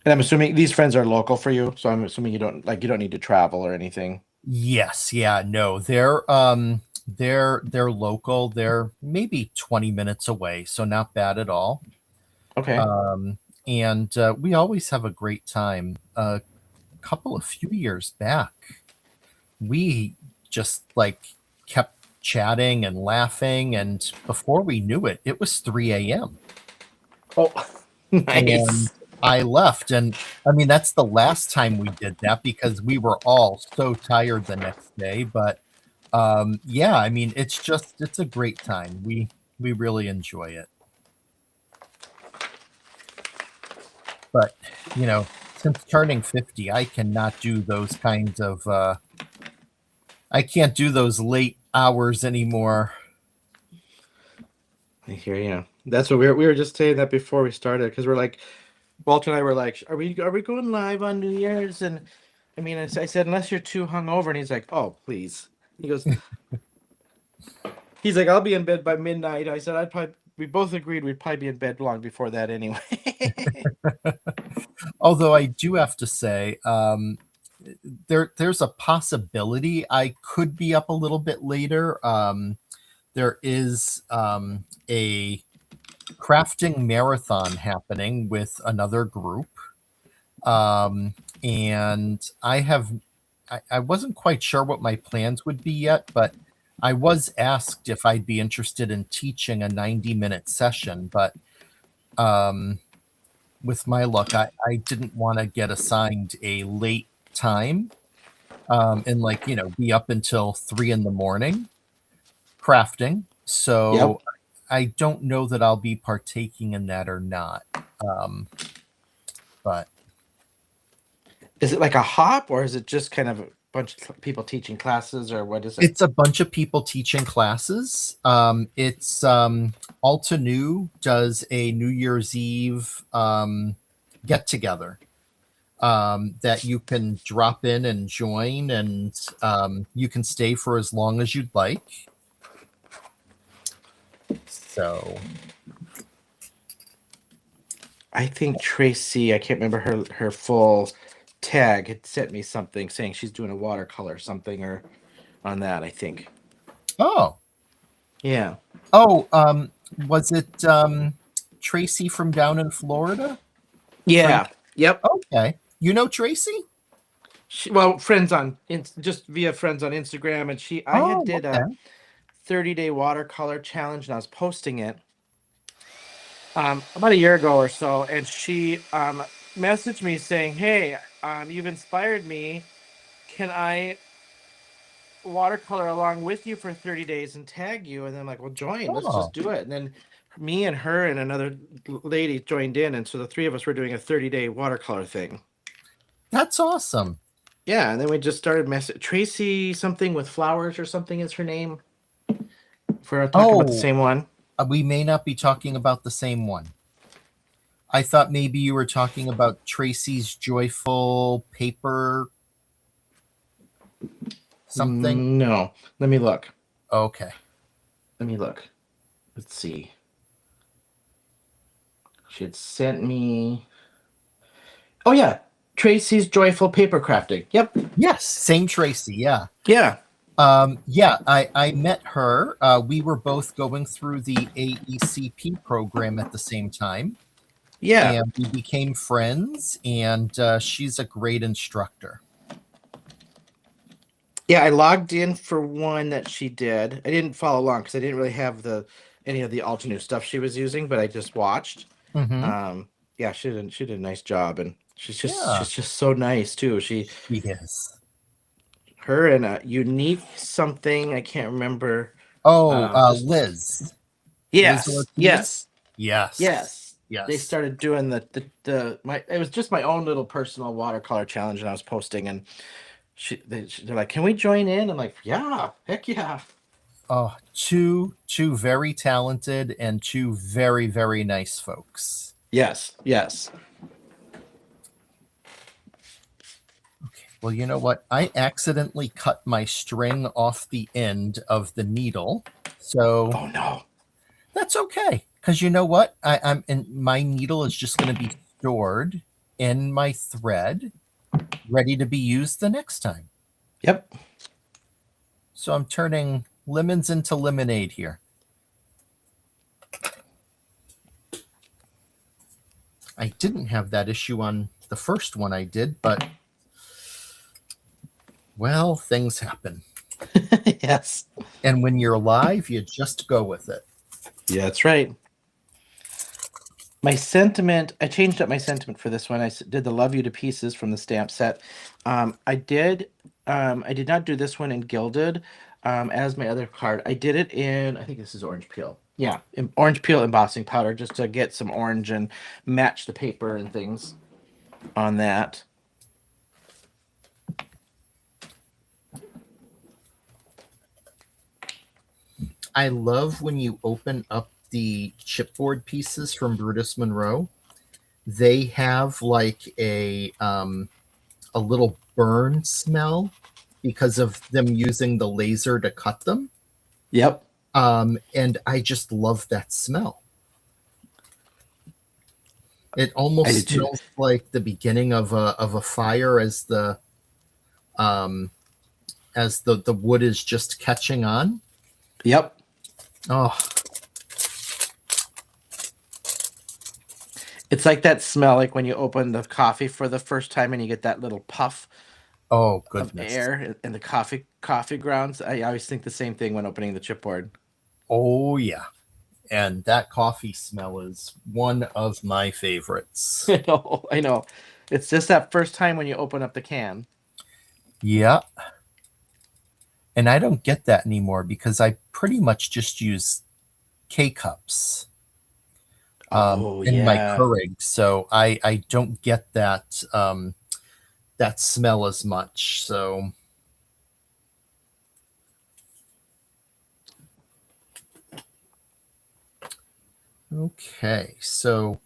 Speaker 1: And I'm assuming these friends are local for you, so I'm assuming you don't need to travel or anything.
Speaker 2: Yes, yeah, no, they're local. They're maybe 20 minutes away, so not bad at all.
Speaker 1: Okay.
Speaker 2: Um, and we always have a great time. A couple of few years back, we just like kept chatting and laughing, and before we knew it, it was 3 a.m.
Speaker 1: Oh,
Speaker 2: and
Speaker 1: nice.
Speaker 2: I left. And I mean, that's the last time we did that because we were all so tired the next day. But yeah, I mean, it's a great time. We really enjoy it. But since turning 50, I cannot do those kinds of I can't do those late hours anymore.
Speaker 1: I hear you. That's what we were just saying that before we started because we're like Walter and I were like, are we going live on New Year's? And I mean, I said unless you're too hungover, and he's like, oh please. He goes, he's like, I'll be in bed by midnight. I said I'd probably. We both agreed we'd probably be in bed long before that anyway.
Speaker 2: Although I do have to say, there's a possibility I could be up a little bit later. There is a crafting marathon happening with another group. And I wasn't quite sure what my plans would be yet, but I was asked if I'd be interested in teaching a 90-minute session. But um, with my luck, I didn't want to get assigned a late time and be up until 3 in the morning crafting.
Speaker 1: Yep.
Speaker 2: So I don't know that I'll be partaking in that or not. Um, but
Speaker 1: Is it like a hop, or is it just kind of a bunch of people teaching classes, or what is it?
Speaker 2: it's a bunch of people teaching classes. It's Alta New does a New Year's Eve get together that you can drop in and join, and you can stay for as long as you'd like. So,
Speaker 1: I think Tracy, I can't remember her full tag, had sent me something saying she's doing a watercolor something or on that, I think.
Speaker 2: oh,
Speaker 1: Yeah.
Speaker 2: oh, was it Tracy from down in Florida? Friend?
Speaker 1: Yeah. Yep.
Speaker 2: Okay, you know Tracy?
Speaker 1: Well, friends just via friends on Instagram, and I had
Speaker 2: Oh,
Speaker 1: did a
Speaker 2: okay.
Speaker 1: 30-day watercolor challenge, and I was posting it about a year ago or so, and she messaged me saying, "Hey, you've inspired me. Can I watercolor along with you for 30 days and tag you?" And then I'm like, "Well, join. Let's just
Speaker 2: Oh,
Speaker 1: do it." And then me and her and another lady joined in, and so the three of us were doing a 30-day watercolor thing.
Speaker 2: that's awesome.
Speaker 1: Yeah, and then we just started messing. Tracy something with flowers or something is her name. If we're talking about the
Speaker 2: Oh,
Speaker 1: same one.
Speaker 2: we may not be talking about the same one. I thought maybe you were talking about Tracy's Joyful Paper something.
Speaker 1: No, let me look.
Speaker 2: Okay.
Speaker 1: Let me look. Let's see. She had sent me. Oh yeah, Tracy's Joyful Paper Crafting. Yep.
Speaker 2: Yes, same Tracy. Yeah.
Speaker 1: Yeah.
Speaker 2: Yeah, I met her. We were both going through the AECP program at the same time,
Speaker 1: Yeah.
Speaker 2: and we became friends. And she's a great instructor.
Speaker 1: Yeah, I logged in for one that she did. I didn't follow along because I didn't really have the any of the alternate stuff she was using, but I just watched.
Speaker 2: Mm-hmm.
Speaker 1: Yeah, she did a nice job, and
Speaker 2: Yeah,
Speaker 1: she's just so nice too.
Speaker 2: she is.
Speaker 1: Her and a unique something I can't remember.
Speaker 2: Oh,
Speaker 1: Just
Speaker 2: Liz
Speaker 1: yes,
Speaker 2: Ortiz.
Speaker 1: yes,
Speaker 2: Yes,
Speaker 1: yes. They
Speaker 2: yes.
Speaker 1: started doing the my it was just my own little personal watercolor challenge, and I was posting, and they're like, "Can we join in?" I'm like, "Yeah, heck yeah."
Speaker 2: Oh, two very talented and two very, very nice folks.
Speaker 1: Yes, yes.
Speaker 2: Okay. Well, you know what? I accidentally cut my string off the end of the needle. So
Speaker 1: Oh no.
Speaker 2: that's okay. Because you know what? I'm and my needle is just going to be stored in my thread, ready to be used the next time.
Speaker 1: Yep.
Speaker 2: So I'm turning lemons into lemonade here. I didn't have that issue on the first one I did, but well, things happen.
Speaker 1: Yes.
Speaker 2: And when you're live, you just go with it.
Speaker 1: Yeah, that's right. My sentiment, I changed up my sentiment for this one. Did the Love You to Pieces from the stamp set. I did not do this one in gilded, as my other card. I did it in, I think this is orange peel. Yeah, orange peel embossing powder just to get some orange and match the paper and things on that.
Speaker 2: I love when you open up the chipboard pieces from Brutus Monroe. They have like a little burn smell because of them using the laser to cut them.
Speaker 1: Yep,
Speaker 2: And I just love that smell. It
Speaker 1: I
Speaker 2: almost
Speaker 1: did too.
Speaker 2: smells like the beginning of a fire um, as the wood is just catching on.
Speaker 1: Yep.
Speaker 2: Oh,
Speaker 1: It's like that smell, like when you open the coffee for the first time and you get that little puff
Speaker 2: oh
Speaker 1: of
Speaker 2: goodness.
Speaker 1: air in the coffee grounds. I always think the same thing when opening the chipboard.
Speaker 2: Oh yeah. And that coffee smell is one of my favorites.
Speaker 1: I know, I know. It's just that first time when you open up the can.
Speaker 2: Yeah. And I don't get that anymore because I pretty much just use K cups
Speaker 1: Oh
Speaker 2: in my
Speaker 1: yeah.
Speaker 2: Keurig. So I don't get that smell as much. So okay. So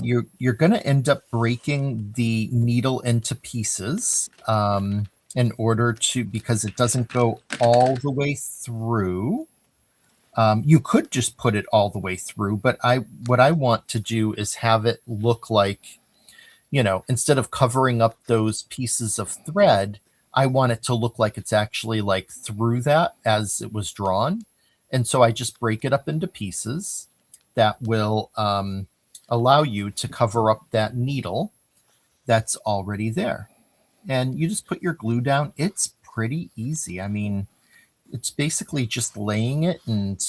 Speaker 2: you're going to end up breaking the needle into pieces in order to because it doesn't go all the way through. You could just put it all the way through, but I what I want to do is have it look like, instead of covering up those pieces of thread, I want it to look like it's actually like through that as it was drawn. And so I just break it up into pieces that will allow you to cover up that needle that's already there. And you just put your glue down. It's pretty easy. I mean, it's basically just laying it and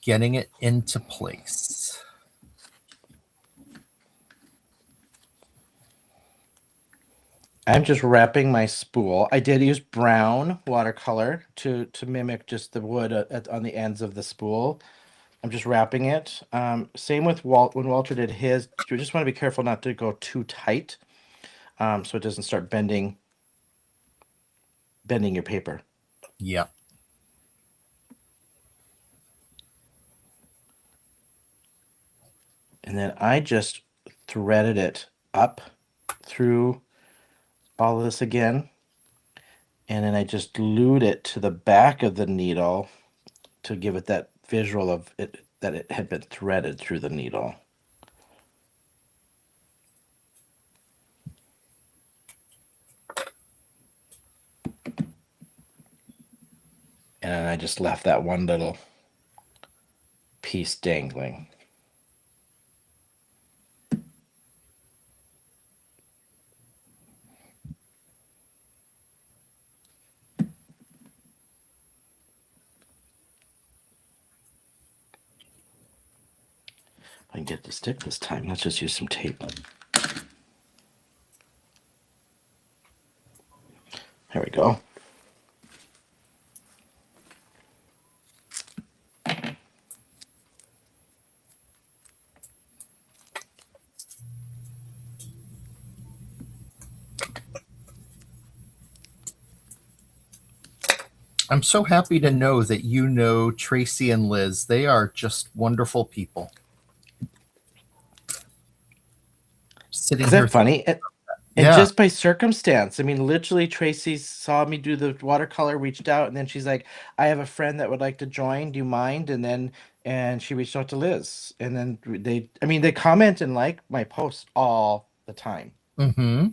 Speaker 2: getting it into place.
Speaker 1: I'm just wrapping my spool. I did use brown watercolor to mimic just the wood on the ends of the spool. I'm just wrapping it. Same with when Walter did his. You just want to be careful not to go too tight, so it doesn't start bending your paper.
Speaker 2: Yeah.
Speaker 1: And then I just threaded it up through all of this again. And then I just glued it to the back of the needle to give it that visual of it that it had been threaded through the needle. And I just left that one little piece dangling. I can get it to stick this time. Let's just use some tape. There we go.
Speaker 2: I'm so happy to know that you know Tracy and Liz. They are just wonderful people. Sitting
Speaker 1: Is
Speaker 2: here,
Speaker 1: that funny? And
Speaker 2: yeah.
Speaker 1: just by circumstance, I mean, literally, Tracy saw me do the watercolor, reached out, and then she's like, "I have a friend that would like to join. Do you mind?" And she reached out to Liz, and then I mean, they comment and like my posts all the time.
Speaker 2: Mm-hmm.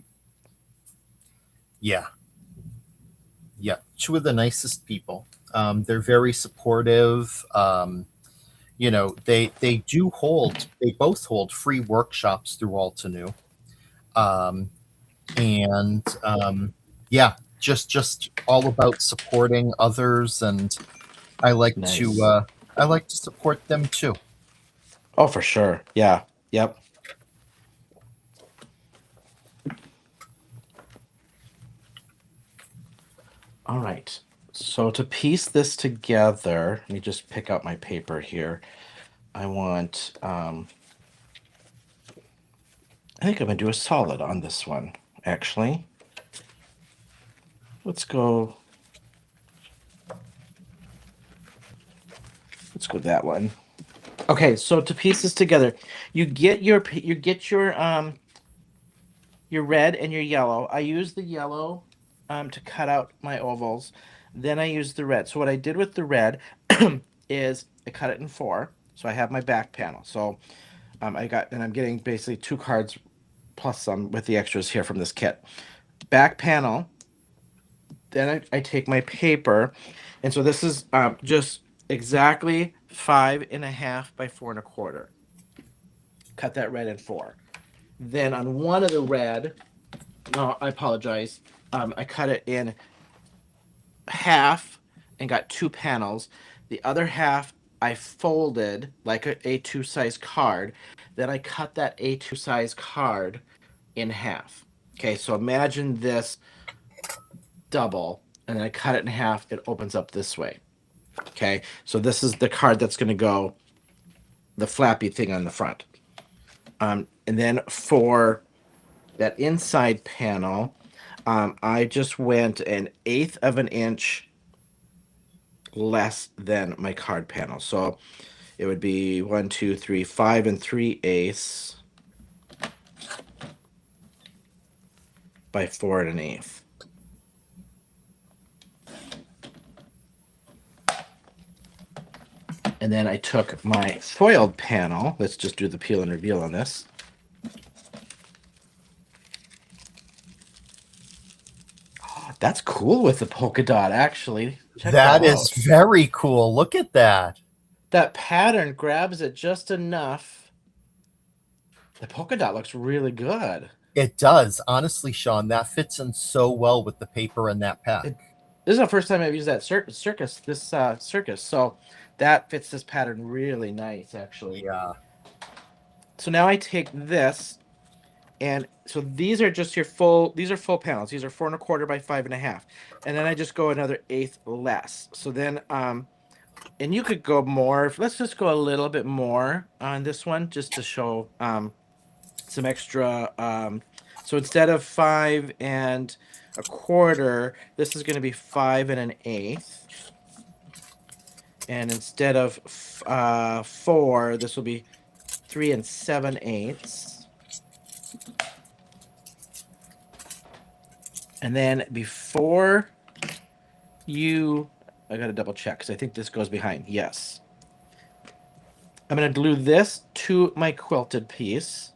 Speaker 2: Yeah, yeah. Two of the nicest people. They're very supportive. They both hold free workshops through Altenew. Um, and yeah, just all about supporting others, and I like to
Speaker 1: Nice.
Speaker 2: uh, I like to support them too.
Speaker 1: Oh, for sure. Yeah. Yep. All right. So to piece this together, let me just pick out my paper here. I want, I think I'm gonna do a solid on this one, actually. Let's go, let's go that one. Okay, so to piece this together, you get your red and your yellow. I use the yellow to cut out my ovals. Then I use the red. So what I did with the red is I cut it in four. So I have my back panel. So I'm getting basically two cards plus some with the extras here from this kit. Back panel. Then I take my paper, and so this is just exactly 5.5 by 4.25. Cut that red in four. Then on one of the red, no, I apologize. I cut it in half and got two panels. The other half I folded like a A2 size card. Then I cut that A2 size card in half. Okay, so imagine this double, and then I cut it in half. It opens up this way. Okay, so this is the card that's going to go the flappy thing on the front. And then for that inside panel, I just went an eighth of an inch less than my card panel. So it would be 1, 2, 3, 5 3/8 by 4 1/8. And then I took my foiled panel. Let's just do the peel and reveal on this. Oh, that's cool with the polka dot, actually. Check that
Speaker 2: That is
Speaker 1: out.
Speaker 2: very cool. Look at that.
Speaker 1: That pattern grabs it just enough. The polka dot looks really good.
Speaker 2: It does. Honestly, Sean, that fits in so well with the paper in that pack.
Speaker 1: It, this is the first time I've used that circus. So that fits this pattern really nice, actually.
Speaker 2: Yeah.
Speaker 1: So now I take this, and so these are just your full. These are full panels. These are 4 1/4 by 5.5, and then I just go another eighth less. So then, and you could go more. Let's just go a little bit more on this one, just to show some extra. So instead of 5 1/4, this is going to be 5 1/8. And instead of 4, this will be 3 7/8. And then before I got to double check because I think this goes behind. Yes. I'm going to glue this to my quilted piece.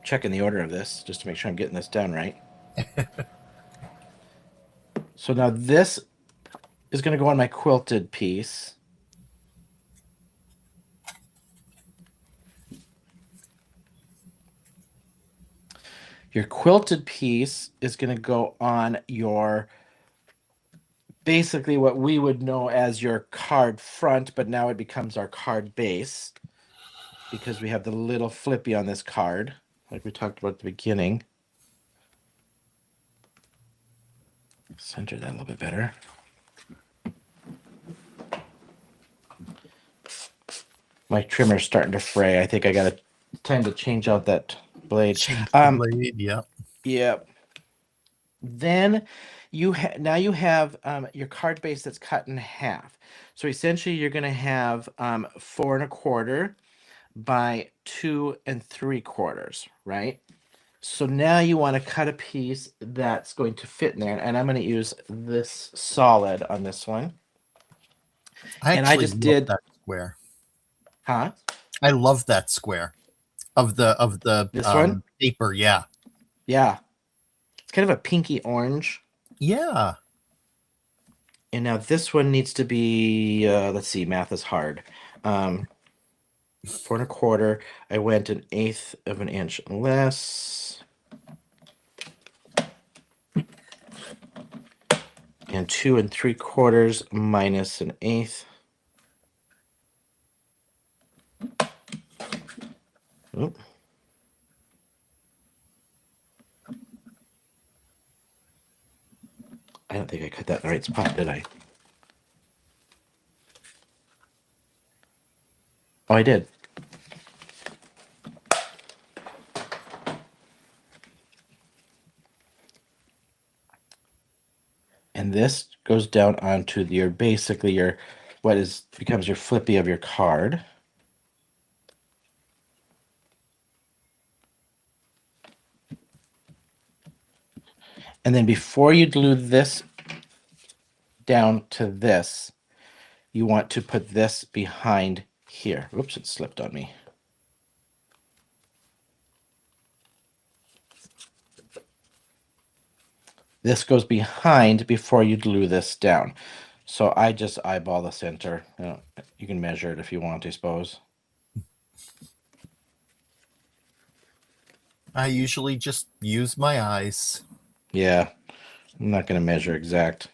Speaker 1: Checking the order of this just to make sure I'm getting this done right. So now this is going to go on my quilted piece. Your quilted piece is going to go on your basically what we would know as your card front, but now it becomes our card base because we have the little flippy on this card, like we talked about at the beginning. Center that a little bit better. My trimmer's starting to fray. I think I got to time to change out that blade.
Speaker 2: Change the
Speaker 1: Um,
Speaker 2: blade. Yep.
Speaker 1: yeah. Then now you have your card base that's cut in half. So essentially, you're going to have 4 1/4 by 2 3/4, right? So now you want to cut a piece that's going to fit in there, and I'm going to use this solid on this one.
Speaker 2: I
Speaker 1: And I
Speaker 2: actually
Speaker 1: just
Speaker 2: love
Speaker 1: did,
Speaker 2: that square.
Speaker 1: huh?
Speaker 2: I love that square of the
Speaker 1: This one?
Speaker 2: paper. Yeah.
Speaker 1: Yeah. It's kind of a pinky orange.
Speaker 2: Yeah.
Speaker 1: And now this one needs to be, let's see, math is hard. Um, 4 1/4. I went 1/8 of an inch less. And 2 3/4 minus 1/8. Oop. I don't think I cut that in the right spot, did I? Oh, I did. And this goes down onto your basically your what is becomes your flippy of your card. And then before you glue this down to this, you want to put this behind here. Oops, it slipped on me. This goes behind before you glue this down. So I just eyeball the center. You can measure it if you want, I suppose.
Speaker 2: I usually just use my eyes.
Speaker 1: Yeah, I'm not going to measure exact.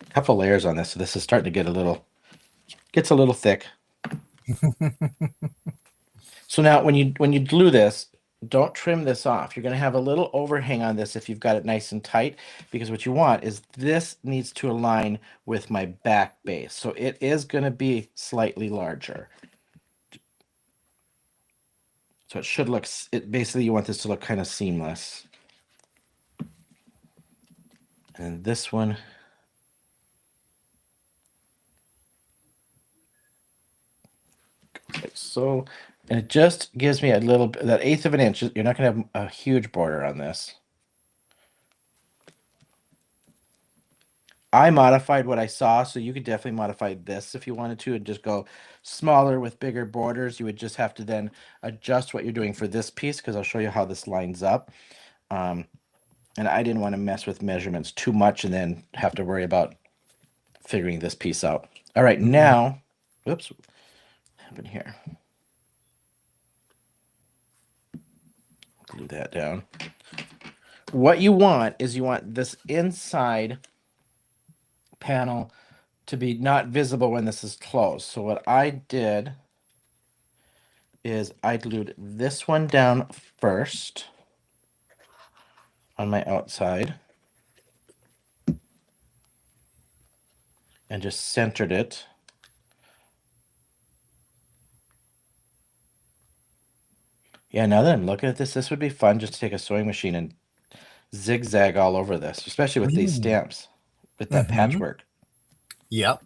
Speaker 1: Couple layers on this, so this is starting to get gets a little thick. So now when you glue this, don't trim this off. You're going to have a little overhang on this if you've got it nice and tight, because what you want is this needs to align with my back base. So it is going to be slightly larger. So it should look, basically you want this to look kind of seamless. And this one, like so. And it just gives me a little bit, that 1/8 of an inch. You're not going to have a huge border on this. I modified what I saw, so you could definitely modify this if you wanted to and just go smaller with bigger borders. You would just have to then adjust what you're doing for this piece, because I'll show you how this lines up. And I didn't want to mess with measurements too much and then have to worry about figuring this piece out. All right,
Speaker 2: Mhm.
Speaker 1: now, whoops, what happened here? Glue that down. What you want is you want this inside panel to be not visible when this is closed. So what I did is I glued this one down first on my outside and just centered it. Yeah, now that I'm looking at this would be fun just to take a sewing machine and zigzag all over this, especially with these
Speaker 2: Mm.
Speaker 1: stamps, with that
Speaker 2: Mhm.
Speaker 1: patchwork.
Speaker 2: Yep.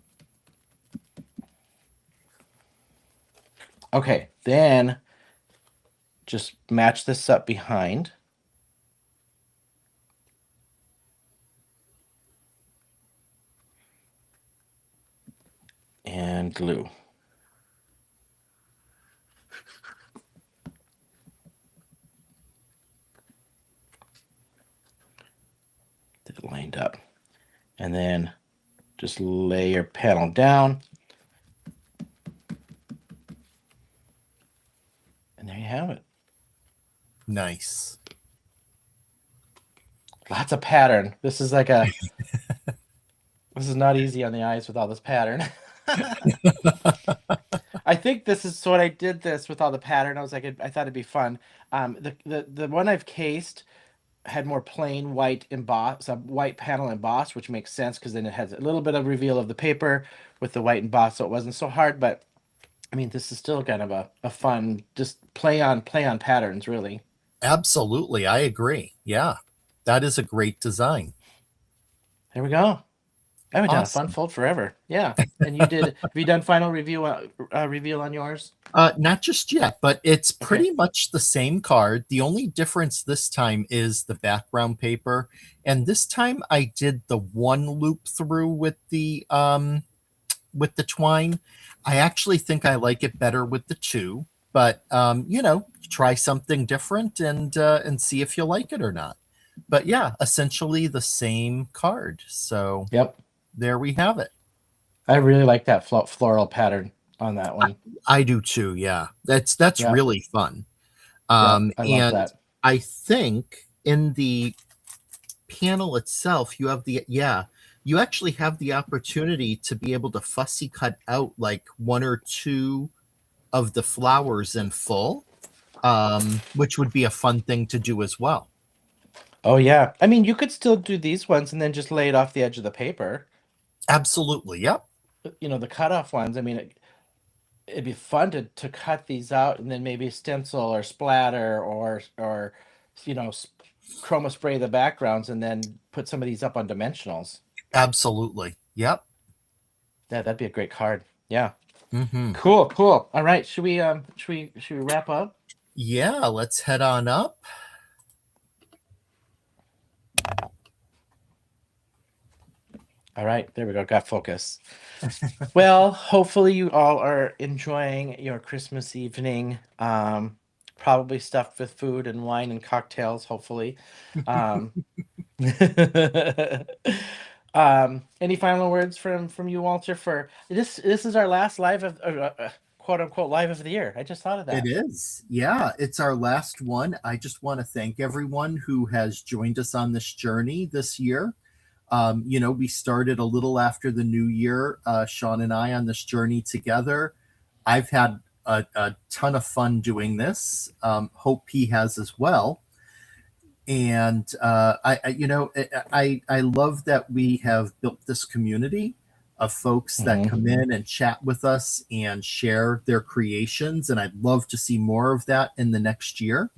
Speaker 1: Okay, then just match this up behind. And glue. Get it lined up. And then just lay your panel down. And there you have it.
Speaker 2: Nice.
Speaker 1: Lots of pattern. This is like a this is not easy on the eyes with all this pattern. I think this is so what I did this with all the pattern. I was like, I thought it'd be fun. The one I've cased, had more plain white emboss, a white panel embossed, which makes sense because then it has a little bit of reveal of the paper with the white emboss, so it wasn't so hard. But I mean, this is still kind of a fun, just play on patterns, really.
Speaker 2: Absolutely, I agree. Yeah, that is a great design.
Speaker 1: There we go. I haven't done a fun
Speaker 2: Awesome.
Speaker 1: fold forever. Yeah. And you did, have you done final review reveal on yours?
Speaker 2: Not just yet, but it's
Speaker 1: Okay.
Speaker 2: pretty much the same card. The only difference this time is the background paper, and this time I did the one loop through with the twine. I actually think I like it better with the two, but try something different and see if you like it or not. But yeah, essentially the same card. So
Speaker 1: Yep.
Speaker 2: there we have it.
Speaker 1: I really like that floral pattern on that
Speaker 2: I,
Speaker 1: one.
Speaker 2: I do too. Yeah, that's
Speaker 1: Yep.
Speaker 2: really fun.
Speaker 1: Yep. I love
Speaker 2: And
Speaker 1: that.
Speaker 2: I think in the panel itself, you actually have the opportunity to be able to fussy cut out like one or two of the flowers in full, which would be a fun thing to do as well.
Speaker 1: Oh, yeah. I mean, you could still do these ones and then just lay it off the edge of the paper.
Speaker 2: Absolutely. Yep.
Speaker 1: The cutoff ones. I mean, it'd be fun to cut these out and then maybe stencil or splatter or you know s- chroma spray the backgrounds and then put some of these up on dimensionals.
Speaker 2: Absolutely. Yep.
Speaker 1: Yeah, that'd be a great card. Yeah.
Speaker 2: Hmm.
Speaker 1: Cool, cool. All right, should we wrap up?
Speaker 2: Yeah. Let's head on up.
Speaker 1: All right, there we go. Got focus. Well, hopefully you all are enjoying your Christmas evening. Probably stuffed with food and wine and cocktails, hopefully. Um, any final words from you, Walter? For this is our last live of quote unquote live of the year. I just thought of
Speaker 2: It
Speaker 1: that.
Speaker 2: is. Yeah, it's our last one. I just want to thank everyone who has joined us on this journey this year. We started a little after the new year, Shawn and I, on this journey together. I've had a ton of fun doing this. Hope he has as well. And I love that we have built this community of folks that
Speaker 1: Hmm.
Speaker 2: come in and chat with us and share their creations. And I'd love to see more of that in the next year.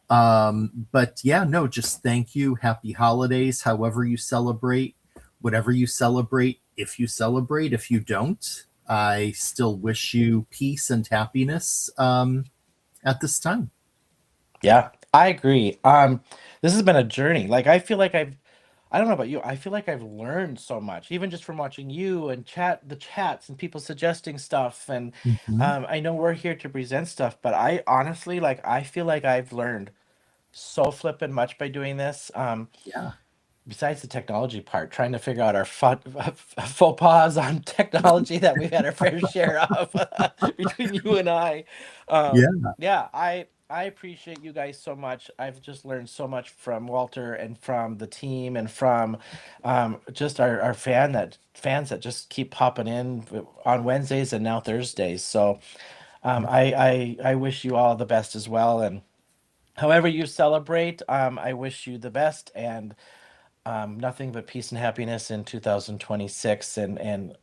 Speaker 2: But yeah, no, just thank you. Happy holidays, however you celebrate, whatever you celebrate. If you celebrate, if you don't, I still wish you peace and happiness at this time.
Speaker 1: Yeah, I agree. This has been a journey. Like I don't know about you, I feel like I've learned so much, even just from watching you and the chats and people suggesting stuff. And
Speaker 2: Mhm.
Speaker 1: I know we're here to present stuff, but I honestly I feel like I've learned so flippin' much by doing this.
Speaker 2: Yeah,
Speaker 1: Besides the technology part, trying to figure out our faux pas on technology that we've had our fair share of between you and I.
Speaker 2: yeah,
Speaker 1: Yeah, I appreciate you guys so much. I've just learned so much from Walter and from the team and from just our fans that just keep popping in on Wednesdays and now Thursdays. So
Speaker 2: yeah,
Speaker 1: I wish you all the best as well. And however you celebrate, I wish you the best and nothing but peace and happiness in 2026. And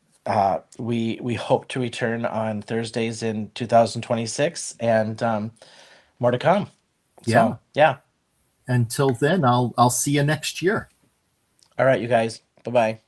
Speaker 1: we hope to return on Thursdays in 2026 and more to come.
Speaker 2: yeah.
Speaker 1: So yeah.
Speaker 2: Until then, I'll see you next year.
Speaker 1: All right, you guys. Bye bye.